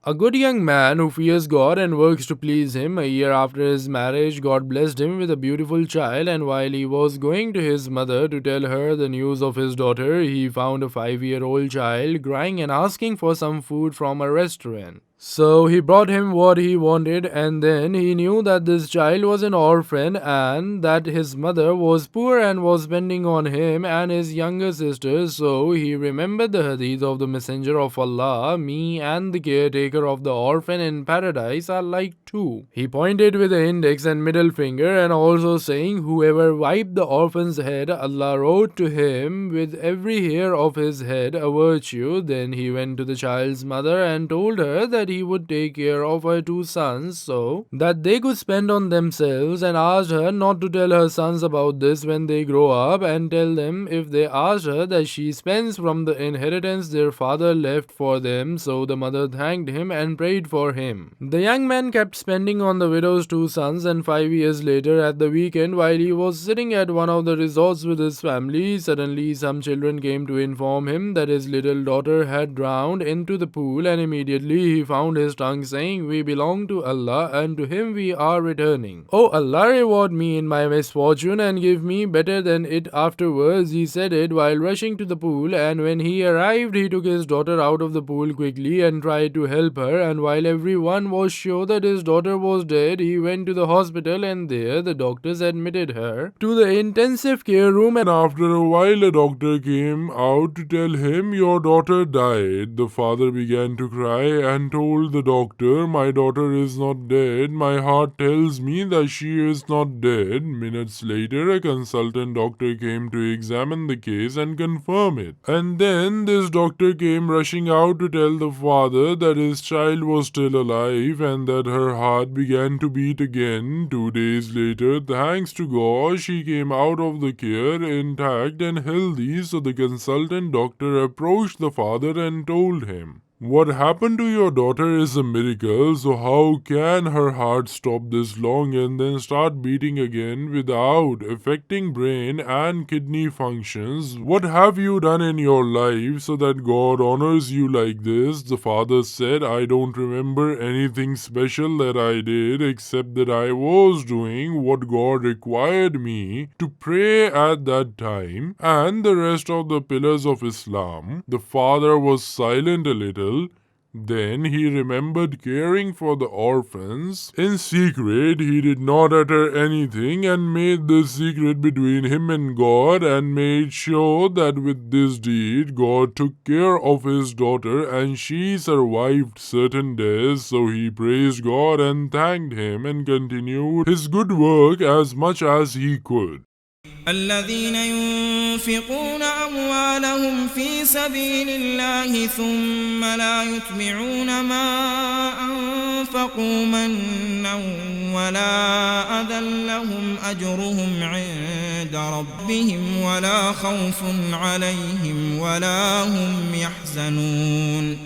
A good young man who fears God and works to please Him. A year after his marriage, God blessed him with a beautiful child, and while he was going to his mother to tell her the news of his daughter, he found a 5-year-old child crying and asking for some food from a restaurant. So he brought him what he wanted, and then he knew that this child was an orphan and that his mother was poor and was depending on him and his younger sister. So he remembered the hadith of the Messenger of Allah, me and the caretaker of the orphan in paradise are like two. He pointed with the index and middle finger and also saying, whoever wiped the orphan's head, Allah wrote to him with every hair of his head a virtue. Then he went to the child's mother and told her that he would take care of her 2 sons so that they could spend on themselves, and asked her not to tell her sons about this when they grow up, and tell them if they asked her that she spends from the inheritance their father left for them. So the mother thanked him and prayed for him. The young man kept spending on the widow's 2 sons, and 5 years later, at the weekend, while he was sitting at one of the resorts with his family, suddenly some children came to inform him that his little daughter had drowned into the pool, and immediately he found his tongue saying, we belong to Allah and to Him we are returning. Oh Allah, reward me in my misfortune and give me better than it afterwards. He said it while rushing to the pool, and when he arrived, he took his daughter out of the pool quickly and tried to help her, and while everyone was sure that his daughter was dead, he went to the hospital, and there the doctors admitted her to the intensive care room, and after a while a doctor came out to tell him, your daughter died. The father began to cry and told the doctor, my daughter is not dead. My heart tells me that she is not dead. Minutes later, a consultant doctor came to examine the case and confirm it. And then this doctor came rushing out to tell the father that his child was still alive and that her heart began to beat again. 2 days later, thanks to God, she came out of the care intact and healthy. So the consultant doctor approached the father and told him, what happened to your daughter is a miracle, so how can her heart stop this long and then start beating again without affecting brain and kidney functions? What have you done in your life so that God honors you like this? The father said, I don't remember anything special that I did except that I was doing what God required me to pray at that time and the rest of the pillars of Islam. The father was silent a little. Then he remembered caring for the orphans. In secret, he did not utter anything and made this secret between him and God, and made sure that with this deed, God took care of his daughter and she survived certain deaths. So he praised God and thanked him and continued his good work as much as he could. الذين ينفقون أموالهم في سبيل الله ثم لا يتبعون ما أنفقوا منا ولا أذى لهم أجرهم عند ربهم ولا خوف عليهم ولا هم يحزنون